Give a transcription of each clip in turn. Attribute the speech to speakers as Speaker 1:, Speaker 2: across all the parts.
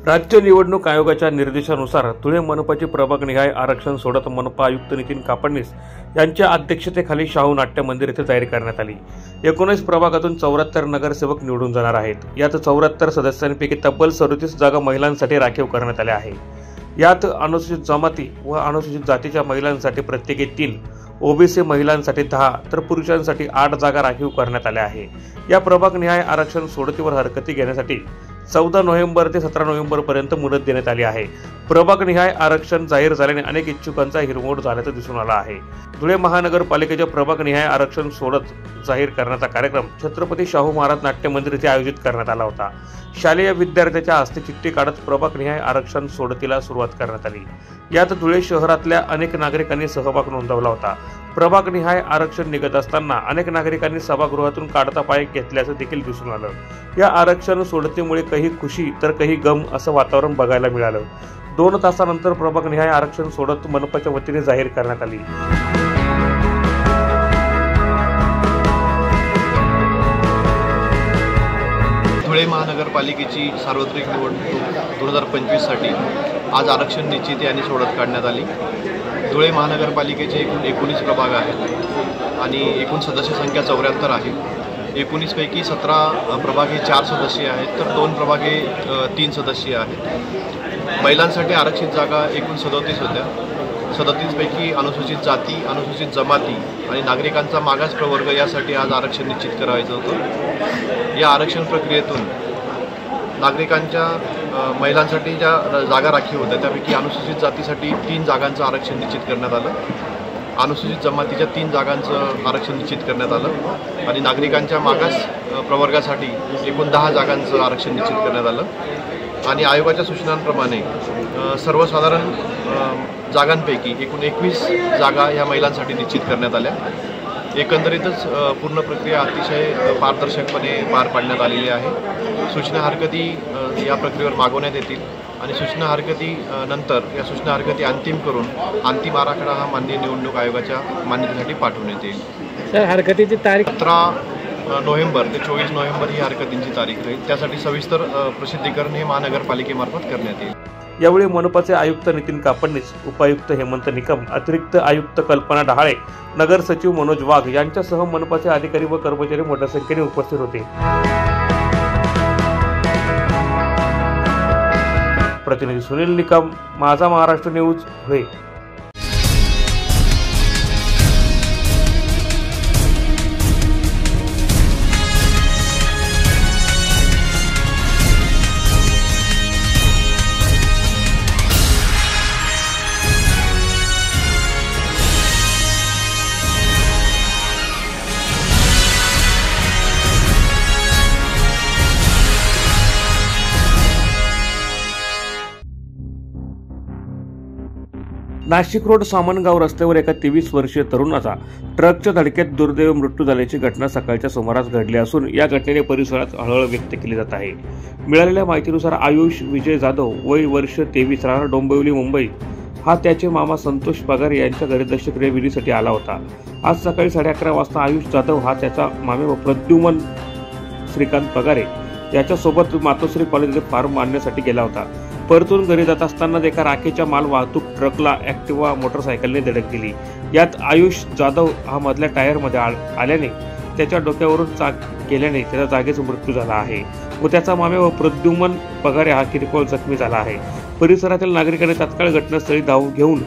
Speaker 1: राज्य निवडणूक आयोगाच्या निर्देशानुसार धुळे मनपाची प्रभागनिहाय आरक्षण सोडत मनपा आयुक्त नितीन कापडणीस यांच्या अध्यक्षतेखाली शाहू नाट्य मंदिर येथे जाहीर करण्यात आली। 19 प्रभागातून 74 नगरसेवक निवडून जाणार आहेत। यात 74 सदस्यांपैकी तब्बल 37 जागा महिलांसाठी राखीव करण्यात आल्या आहे। यात अनुसूचित जमाती व अनुसूचित जातीच्या महिलांसाठी प्रत्येकी 3, ओबीसी महिलांसाठी 10 तर पुरुषांसाठी 8 जागा राखीव करण्यात आल्या आहे। या प्रभागनिहाय आरक्षण सोडतीवर हरकती घेण्यासाठी 14 नोव्हेंबर ते 17 नोव्हेंबर पर्यंत मुदत देण्यात आली आहे। प्रभागनिहाय आरक्षण जाहीर झाल्याने अनेक इच्छुकांचा हिरमोड झाल्याचं दिसून आलं आहे। धुळे महानगरपालिकेच्या प्रभागनिहाय आरक्षण सोडत जाहीर करण्याचा कार्यक्रम छत्रपती शाहू महाराज नाट्य मंदिर येथे आयोजित करण्यात आला होता। शालेय विद्यार्थ्यांच्या हस्ते चिठ्ठी काढत प्रभागनिहाय आरक्षण सोडतीला सुरुवात करण्यात आली। यात धुळे शहरातल्या अनेक नागरिकांनी सहभाग नोंदवला होता। प्रभागनिहाय आरक्षण निघत असताना अनेक नागरिकांनी सभागृहातून काढता पाय घेतल्याचं देखील दिसून आलं। या आरक्षण सोडतीमुळे काही खुशी तर काही गम असं वातावरण बघायला मिळालं। 2 तासानंतर प्रभागनिहाय आरक्षण सोडत मनपाच्या वतीने जाहीर करण्यात आली।
Speaker 2: धुळे महानगरपालिकेची सार्वत्रिक निवडणूक 2025 साठी आज आरक्षण निश्चिती आणि सोडत काढण्यात आली। धुळे महानगरपालिकेचे एकूण 19 प्रभाग आहेत आणि एकूण सदस्य संख्या 74 आहे। 19 पैकी 17 प्रभाग हे 4 सदस्य आहेत तर 2 प्रभाग हे 3 सदस्य आहेत। महिलांसाठी आरक्षित जागा एकूण 37 होत्या। 37 पैकी अनुसूचित जाती, अनुसूचित जमाती आणि नागरिकांचा मागास प्रवर्ग यासाठी आज आरक्षण निश्चित करायचं होतं। या आरक्षण प्रक्रियेतून नागरिकांच्या महिलांसाठी ज्या जागा राखीव होत्या त्यापैकी अनुसूचित जातीसाठी 3 जागांचं आरक्षण निश्चित करण्यात आलं, अनुसूचित जमातीच्या 3 जागांचं आरक्षण निश्चित करण्यात आलं आणि नागरिकांच्या मागास प्रवर्गासाठी एकूण 10 जागांचं आरक्षण निश्चित करण्यात आलं। आणि आयोगाच्या सूचनांप्रमाणे सर्वसाधारण जागांपैकी एकूण 21 जागा या महिलांसाठी निश्चित करण्यात आल्या। एकंदरीतच पूर्ण प्रक्रिया अतिशय पारदर्शकपणे पार पाडण्यात आलेली आहे। सूचना हरकती या प्रक्रियेवर मागवण्यात येतील आणि सूचना हरकती नंतर या सूचना हरकती अंतिम करून अंतिम आराखडा हा माननीय निवडणूक आयोगाच्या मान्यतेसाठी पाठवण्यात येईल।
Speaker 3: सर, हरकतीची तारीख
Speaker 2: 17 नोव्हेंबर ते 24 नोव्हेंबर ही हरकतींची तारीख राहील। त्यासाठी सविस्तर प्रसिद्धीकरण हे महानगरपालिकेमार्फत करण्यात येईल।
Speaker 1: यावेळी मनपाचे आयुक्त नितीन कापडणीस, उपायुक्त हेमंत निकम, अतिरिक्त आयुक्त कल्पना डहाळे, नगर सचिव मनोज वाघ यांच्यासह मनपाचे अधिकारी व कर्मचारी मोठ्या संख्येने उपस्थित होते। प्रतिनिधी सुनील निकम, माझा महाराष्ट्र न्यूज, धुळे। नाशिक रोड सामनगाव रस्त्यावर एका 23 वर्षीय तरुणाचा ट्रकच्या धडकेत दुर्दैवी मृत्यू झाल्याची घटना सकाळच्या सुमारास घडली असून या घटनेने परिसरात हळहळ व्यक्त केली जात आहे। मिळालेल्या माहितीनुसार आयुष विजय जाधव, वय वर्ष 23, राहणार डोंबिवली, मुंबई, हा त्याचे मामा संतोष पगारे यांच्या घरी दशक्रिया विधीसाठी आला होता। आज सकाळी 11:30 वाजता आयुष जाधव हा त्याचा मामे व प्रद्युमन श्रीकांत पगारे याच्यासोबत मातोश्री कॉलेजचे फॉर्म मांडण्यासाठी गेला होता। परतून घरी जात असताना एका राखेच्या माल वाहतूक ट्रकला ॲक्टिवा मोटरसायकलने धडक दिली। यात आयुष जाधव हा मधल्या टायरमध्ये आल्याने त्याच्या डोक्यावरून चाक गेल्याने त्याचा जागीच मृत्यू झाला आहे व त्याचा मामे व प्रद्युमन पगारे हा किरकोळ जखमी झाला आहे। परिसरातील नागरिकांनी तात्काळ घटनास्थळी धाव घेऊन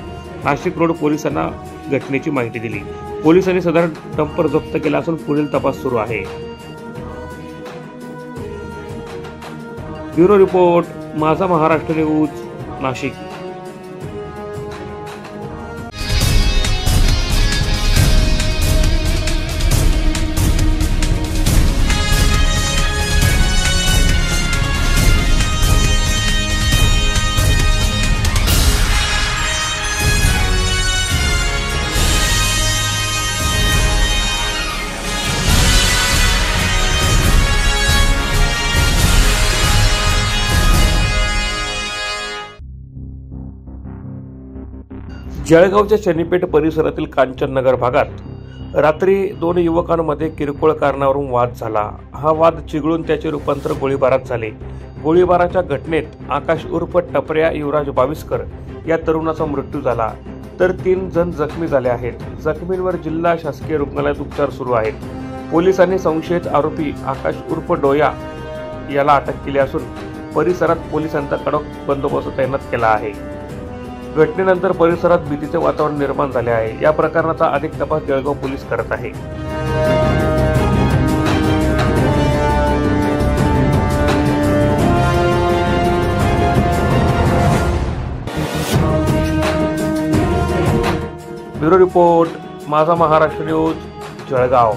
Speaker 1: नाशिक रोड पोलिसांना घटनेची माहिती दिली। पोलिसांनी सदर डंपर जप्त केला असून पुढील तपास सुरू आहे। ब्युरो रिपोर्ट, माझा महाराष्ट्र न्यूज, नाशिक। जळगावच्या शनीपेठ परिसरातील कांचननगर भागात रात्री 2 युवकांमध्ये किरकोळ कारणावरून वाद झाला। हा वाद चिघळून त्याचे रूपांतर गोळीबारात झाले। गोळीबाराच्या घटनेत आकाश उर्फ टपऱ्या युवराज बाविस्कर या तरुणाचा मृत्यू झाला, तर 3 जण जखमी झाले आहेत. जखमींवर जिल्हा शासकीय रुग्णालयात उपचार सुरू आहेत. पोलिसांनी संशयित आरोपी आकाश उर्फ डोया याला अटक केली असून परिसरात पोलिसांचा कडक बंदोबस्त तैनात केला आहे. घटनेनंतर परिसरात भीतीचे वातावरण निर्माण झाले आहे. या प्रकरणाचा अधिक तपास जळगाव पोलीस करत आहे. ब्युरो रिपोर्ट, माझा महाराष्ट्र न्यूज, जळगाव.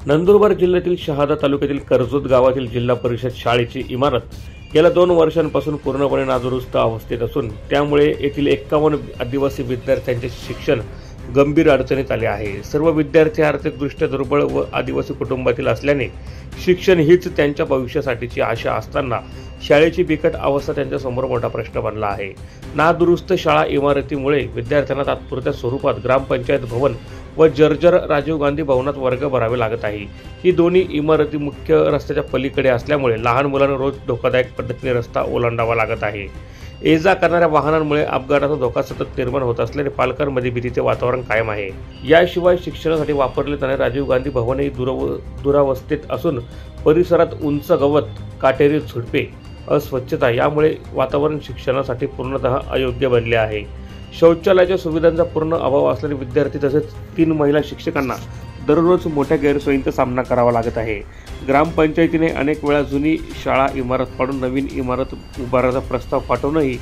Speaker 1: नंदुरबार जिल्ह्यातील शहादा तालुक्यातील कर्जत गावातील जिल्हा परिषद शाळेची इमारत गेल्या 2 वर्षांपासून पूर्णपणे नादुरुस्त अवस्थेत असून त्यामुळे येथील 51 आदिवासी विद्यार्थ्यांचे शिक्षण गंभीर अडचणीत आले आहे. सर्व विद्यार्थी आर्थिकदृष्ट्या दुर्बळ व आदिवासी कुटुंबातील असल्याने शिक्षण हीच त्यांच्या भविष्यासाठीची आशा असताना शाळेची बिकट अवस्था त्यांच्यासमोर मोठा प्रश्न बनला आहे. नादुरुस्त शाळा इमारतीमुळे विद्यार्थ्यांना तात्पुरत्या स्वरूपात ग्रामपंचायत भवन व जर्जर राजीव गांधी भवनात वर्ग भरावे लागत आहे. ही दोन्ही इमारती मुख्य रस्त्याच्या पलीकडे असल्यामुळे लहान मुलांना रोज धोकादायक पद्धतीने रस्ता ओलांडावा लागत आहे. ये जा करणाऱ्या वाहनांमुळे अपघाताचा धोका सतत निर्माण होत असल्याने पालकांमध्ये भीतीचे वातावरण कायम आहे. याशिवाय शिक्षणासाठी वापरले जाणारे राजीव गांधी भवनही दुरावस्थेत असून परिसरात उंच गवत, काटेरी झुडपे, अस्वच्छता यामुळे वातावरण शिक्षणासाठी पूर्णतः अयोग्य बनले आहे. शौचालयाच्या सुविधांचा पूर्ण अभाव असल्याने विद्यार्थी तसेच 3 महिला शिक्षकांना दररोज मोठ्या गैरसोयींचा सामना करावा लागत आहे. ग्रामपंचायतीने अनेक वेळा जुनी शाळा इमारत पाडून नवीन इमारत उभारण्याचा प्रस्ताव पाठवूनही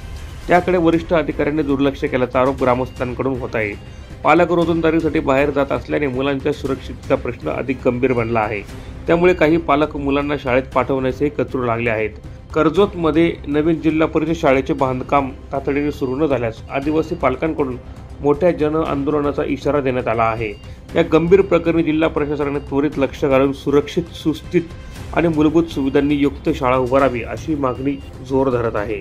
Speaker 1: त्याकडे वरिष्ठ अधिकाऱ्यांनी दुर्लक्ष केल्याचा आरोप ग्रामस्थांकडून होत आहे. पालक रोजंदारीसाठी बाहेर जात असल्याने मुलांच्या सुरक्षेचा प्रश्न अधिक गंभीर बनला आहे. त्यामुळे काही पालक मुलांना शाळेत पाठवण्यासही कचरू लागले आहेत. कर्जतमध्ये नवीन जिल्हा परिषद शाळेचे बांधकाम तातडीने सुरू न झाल्यास आदिवासी पालकांकडून मोठ्या जन आंदोलनाचा इशारा देण्यात आला आहे. या गंभीर प्रकरणी जिल्हा प्रशासनाने त्वरित लक्ष घालून सुरक्षित, सुस्थित आणि मूलभूत सुविधांनी युक्त शाळा उभारावी अशी मागणी जोर धरत आहे.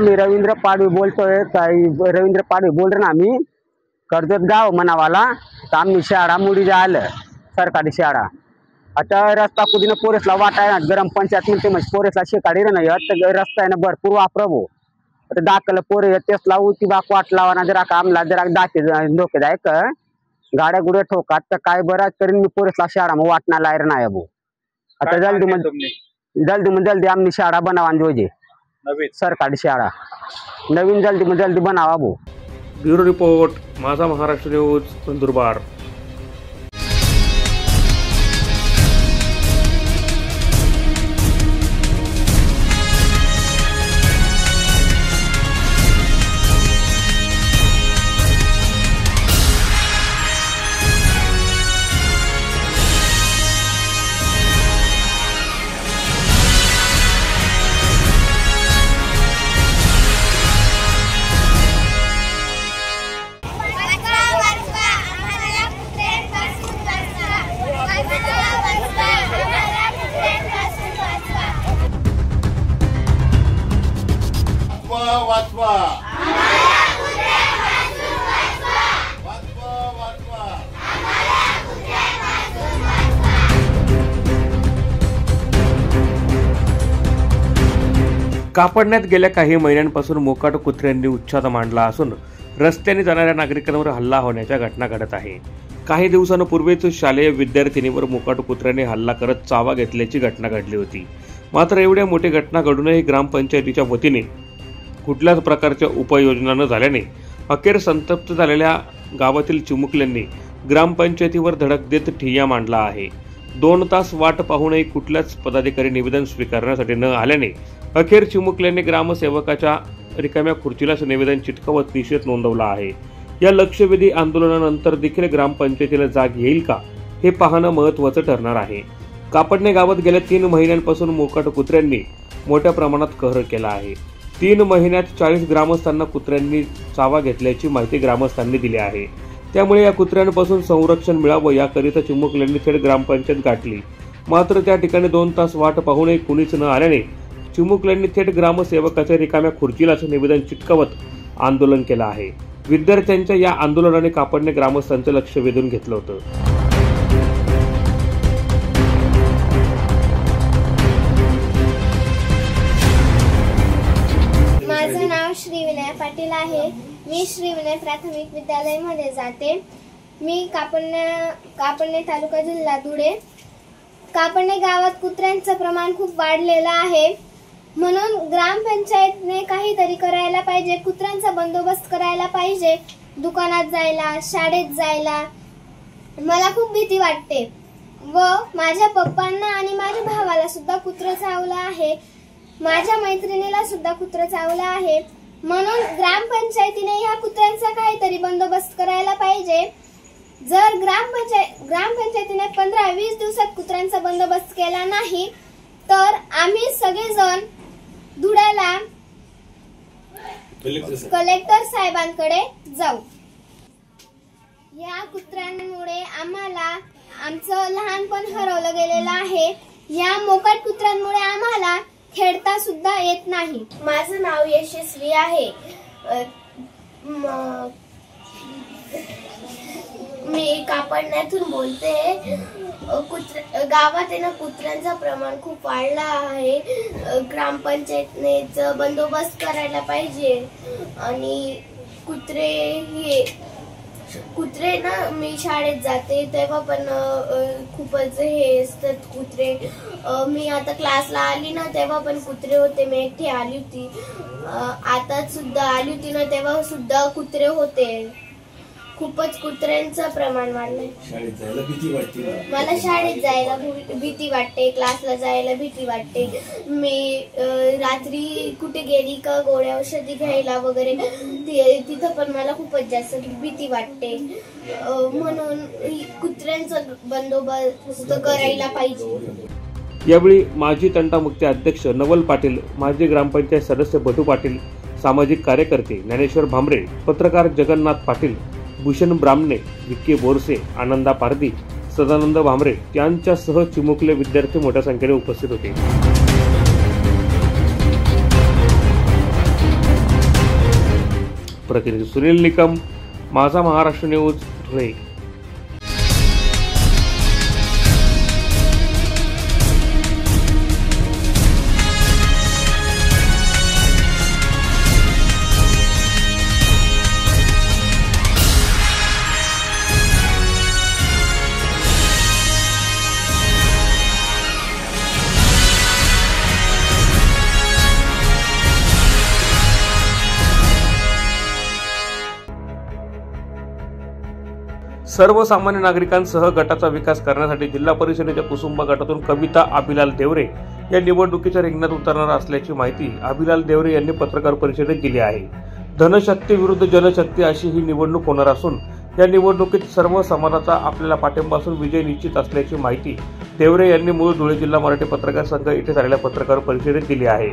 Speaker 3: मी रवींद्र पाडवी बोलतोय. रवींद्र पाडवी बोल रहे ना. आम्ही कर्जत गाव मनावाला तर आम्ही शाळा मुडी जायला सरकारी शाळा. आता रस्ता कुठे पोरेसला वाटाय ना गरम पंचायत म्हणते म्हणजे पोरेसला शेकाडी रे नाही तर रस्ता आहे ना भरपूर वापरावो. आता दाखल पोरे तेसला उती बाक वाट लावा जरा कामला जरा दाखे धोकेदायक गाड्या गुड्या ठोकात तर काय बरं तरी मी पोरेसला शाळा मग वाटणार लायर नाही अबो. आता जल्दी आम्ही शाळा बनावा जोजे सरकारी शाळा नवीन जल्दी बनावा भो.
Speaker 1: ब्युरो रिपोर्ट, माझा महाराष्ट्र न्यूज, नंदुरबार.
Speaker 4: वाचवा.
Speaker 1: कापडण्यात गेल्या काही महिन्यांपासून मोकाट कुत्र्यांनी उच्छाद मांडला असून रस्त्याने जाणाऱ्या नागरिकांवर हल्ला होण्याच्या घटना घडत आहे. काही दिवसांपूर्वीच शालेय विद्यार्थिनीवर मोकाट कुत्र्याने हल्ला करत चावा घेतल्याची घटना घडली होती. मात्र एवढ्या मोठी घटना घडूनही ग्रामपंचायतीच्या वतीने कुठल्याच प्रकारच्या उपाययोजना न झाल्याने अखेर संतप्त झालेल्या गावातील चिमुकल्यांनी ग्रामपंचायतीवर धडक देत ठिय्या मांडला आहे. 2 तास वाट पाहूनही कुठल्याच पदाधिकारी निवेदन स्वीकारण्यासाठी न आल्याने अखेर चिमुकल्यांनी ग्रामसेवकाच्या रिकाम्या खुर्चीलाच निवेदन चिटकवत निषेध नोंदवला आहे। या लक्षवेधी आंदोलनानंतर देखील ग्रामपंचायतीला जाग येईल का हे पाहणं महत्त्वाचं ठरणार आहे। कापडणे गावात गेल्या 3 महिन्यांपासून मोकाट कुत्र्यांनी मोठ्या प्रमाणात कहर केला आहे। 3 महिन्यात 40 ग्रामस्थांना कुत्र्यांनी चावा घेतल्याची माहिती ग्रामस्थांनी दिली आहे। त्यामुळे या कुत्र्यांपासून संरक्षण मिळावं याकरिता चिमुकल्यांनी थेट ग्रामपंचायत गाठली। मात्र त्या ठिकाणी 2 तास वाट पाहूनही कुणीच न आल्याने चिमुकल्यांनी थेट ग्रामसेवकाच्या रिकाम्या खुर्चीलाच निवेदन चिटकवत आंदोलन केलं आहे। विद्यार्थ्यांच्या या आंदोलनाने कापडणे ग्रामस्थांचं लक्ष वेधून घेतलं होतं।
Speaker 4: माझं नाव श्री विनय पाटील आहे। मी श्री विनय प्राथमिक विद्यालयामध्ये जाते। मी कापडणे तालुका जिल्हा धुळे। कापडणे गावात कुत्र्यांचं प्रमाण खूप वाढलेलं आहे, म्हणून ग्रामपंचायतने काहीतरी करायला पाहिजे। कुत्र्यांचा बंदोबस्त करायला पाहिजे। दुकानात जायला, शाळेत जायला मला खूप भीती वाटते व माझ्या पप्पांना आणि माझ्या भावाला सुद्धा कुत्रं चावलं आहे। माझ्या मैत्रिणीला सुद्धा कुत्रं चावलं आहे, म्हणून ग्रामपंचायतीने ह्या कुत्र्यांचा काहीतरी बंदोबस्त करायला पाहिजे। जर ग्रामपंचायतीने 15-20 दिवसात कुत्र्यांचा बंदोबस्त केला नाही तर आम्ही सगळेजण धुळ्याला कलेक्टर साहेबांकडे जाऊ। या कुत्र्यांमुळे आम्हाला आमचं लहानपण हरवलं गेलेलं आहे। या मोकाट कुत्र्यांमुळे आम्हाला खेळता सुद्धा येत नाही। माझं नाव यशस्वी आहे। मी कापडण्यातून बोलते। गावात कुत्र्यांचं प्रमाण खूप वाढलं आहे। ग्रामपंचायतने बंदोबस्त करायला पाहिजे आणि कुत्रे ना, मी शाळेत जाते तेव्हा पण खूपच हे असतात कुत्रे। मी आता क्लासला आली ना तेव्हा पण कुत्रे होते। मी एकटी आली होती, आता सुद्धा आली होती ना तेव्हा सुद्धा कुत्रे होते। खूपच कुत्र्यांचं प्रमाण वाढलंय।
Speaker 5: शाळेत जायला भीती वाटते।
Speaker 4: मला शाळेत जायला भीती वाटते, क्लासला जायला भीती वाटते। मी रात्री कुठे गेली का गोळ्या औषधी घ्यायला वगैरे तिथं पण मला खूपच जास्त भीती वाटते, म्हणून कुत्र्यांचा बंदोबस्त करायला पाहिजे।
Speaker 1: यावेळी माजी तंटामुक्ती अध्यक्ष नवल पाटील, माजी ग्रामपंचायत सदस्य बटू पाटील, सामाजिक कार्यकर्ते ज्ञानेश्वर भामरे, पत्रकार जगन्नाथ पाटील, भूषण ब्राह्मणे, विक्की बोरसे, आनंदा पारदी, सदानंद भामरे यांच्यासह चिमुकले विद्यार्थी मोठ्या संख्येने उपस्थित होते। प्रतिनिधी सुनील निकम, माझा महाराष्ट्र न्यूज, धुळे। सर्वसामान्य नागरिकांसह गटाचा विकास करण्यासाठी जिल्हा परिषदेच्या कुसुंबा गटातून कविता अभिलाल देवरे या निवडणुकीच्या रिंगणात उतरणार असल्याची माहिती अभिलाल देवरे यांनी पत्रकार परिषदेत दिली आहे। धनशक्ती विरुद्ध जनशक्ती अशी ही निवडणूक होणार असून या निवडणुकीत सर्व समाजाचा आपल्याला पाठिंबा असून विजय निश्चित असल्याची माहिती देवरे यांनी मूळ धुळे जिल्हा मराठी पत्रकार संघ येथे झालेल्या पत्रकार परिषदेत दिली आहे।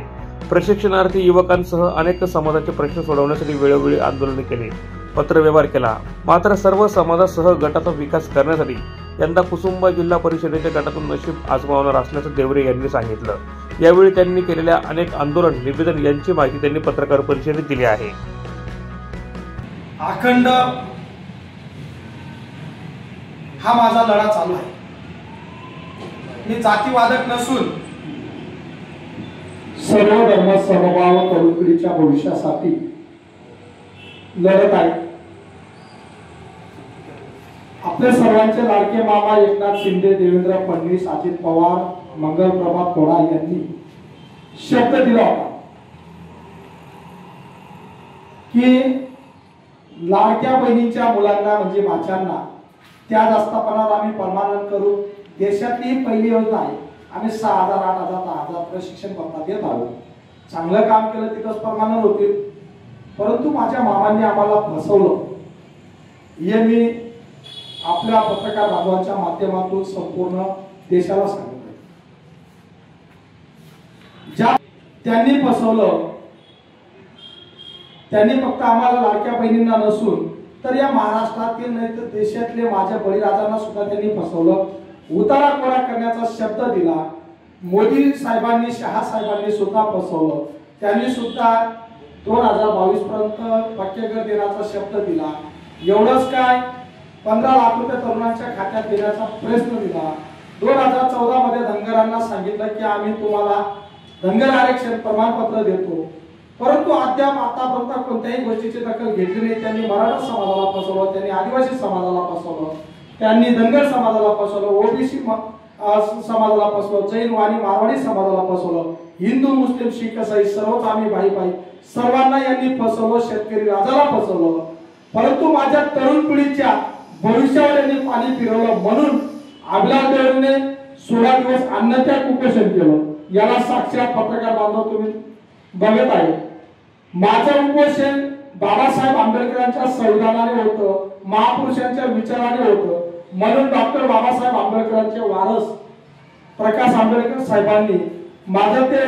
Speaker 1: प्रशिक्षणार्थी युवकांसह अनेक समाजाचे प्रश्न सोडवण्यासाठी वेळोवेळी आंदोलने केली, पत्रव्यवहार केला, मात्र सर्व समाजासह गटाचा विकास करण्यासाठी यंदा कुसुंबा जिल्हा परिषदेच्या गटातून नशीब आजमावणार असल्याचं देवरे यांनी सांगितलं। यावेळी त्यांनी केलेल्या अनेक आंदोलन निवेदन यांची माहिती त्यांनी पत्रकार परिषदेत दिली आहे।
Speaker 6: अखंड हा माझा लढा चालू आहे। मी जातीवादक नसून सर्व धर्म समभाव करुणीच्या भविष्यासाठी लढत आहे। आपले सर्वांचे लाडके मामा एकनाथ शिंदे, देवेंद्र फडणवीस, अजित पवार, मंगलप्रभात थोडा यांनी शब्द दिला होता की लाडक्या बहिणींच्या मुलांना म्हणजे भाच्यांना त्या दस्तापणावर आम्ही परमानंट करू। देशातली पहिली योजना आहे। आम्ही 6,000, 8,000, 10,000 प्रशिक्षण भत्ता देत आहोत। चांगलं काम केलं तिथंच परमानंट होतील। परंतु माझ्या मामांनी आम्हाला फसवलं, हे मी आपल्या पत्रकार बांधवांच्या माध्यमातून संपूर्ण देशाला सांगतो. ज्या त्यांनी फसवलं, त्यांनी फक्त आम्हाला लाडक्या बहिणींना नसून तर या महाराष्ट्रातील नाही तर देशातले माझ्या बळीराजांना सुद्धा त्यांनी फसवलं. उतारा कोरा करण्याचा शब्द दिला. मोदी साहेबांनी, शहा साहेबांनी सुद्धा फसवलं. त्यांनी सुद्धा 2022 पर्यंत पक्के घर देण्याचा शब्द दिला. एवढंच काय, 15 लाख रुपये तरुणांच्या खात्यात देण्याचा प्रयत्न दिला. 2014 मध्ये धनगरांना सांगितलं की आम्ही तुम्हाला धनगर आरक्षण प्रमाणपत्र देतो, परंतु अद्याप आतापर्यंत कोणत्याही गोष्टीची दखल घेतली नाही. त्यांनी मराठा समाजाला फसवलं, त्यांनी आदिवासी समाजाला फसवलं, त्यांनी धनगर समाजाला फसवलं, ओबीसी समाजाला फसवलं, जैन आणि मारवाडी समाजाला फसवलं, हिंदू मुस्लिम शीख ईसाई सर्वच आम्ही भाई भाई सर्वांना यांनी फसवलं. शेतकरी राजाला फसवलं, परंतु माझ्या तरुण पिढीच्या भविष्यावर यांनी पाणी फिरवलं. म्हणून अभिलाष देवरेने 16 दिवस अन्नत्याग उपोषण केलं. याला साक्षात पत्रकार बांधव तुम्ही बघत आहे. माझं उपोषण बाबासाहेब आंबेडकरांच्या संविधानाने होतं, महापुरुषांच्या विचाराने होतं. म्हणून डॉक्टर बाबासाहेब आंबेडकरांचे वारस प्रकाश आंबेडकर साहेबांनी माझं ते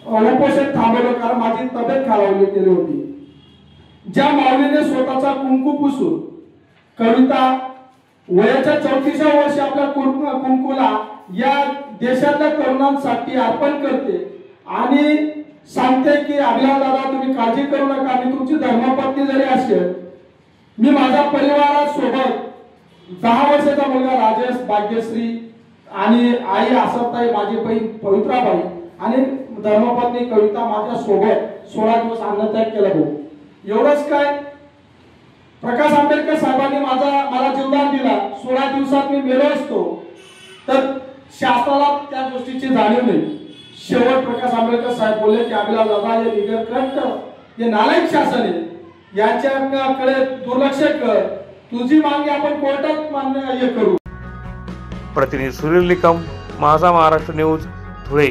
Speaker 6: उपोषण थांबवलं, कारण माझी तब्येत खालावली गेली होती. ज्या माऊलीने स्वतःचा कुंकू पुसून कविता वयाच्या 34व्या वर्षी आपल्या कुंकूला या देशातल्या तरुणांसाठी अर्पण करते आणि सांगते की अभिलाष दादा तुम्ही काळजी करू नका, मी तुमची धर्मपत्नी जरी असेल, मी माझ्या परिवारासोबत 10 वर्षाचा मुलगा राजेश, भाग्यश्री आणि आई आसरताई, माझी बहीण पवित्राबाई आणि धर्मपत्नी कविता माझ्या सोबत 16 दिवस अन्नत्याग केला. एवढंच काय, प्रकाश आंबेडकर साहेबांनी मला जीवदान दिला. 16 दिवसात मी मेलो असतो तर शास्त्राला त्या गोष्टीची जाणीव नाही. शेवट प्रकाश आंबेडकर साहेब बोलले की अभिलाष दादा हे निगरकंठ, हे नालायक शासन आहे, याच्याकडे दुर्लक्ष कर, तुझी मागणी आपण कोर्टात मान्य करू.
Speaker 1: प्रतिनिधी सुनील निकम, माझा महाराष्ट्र न्यूज, धुळे.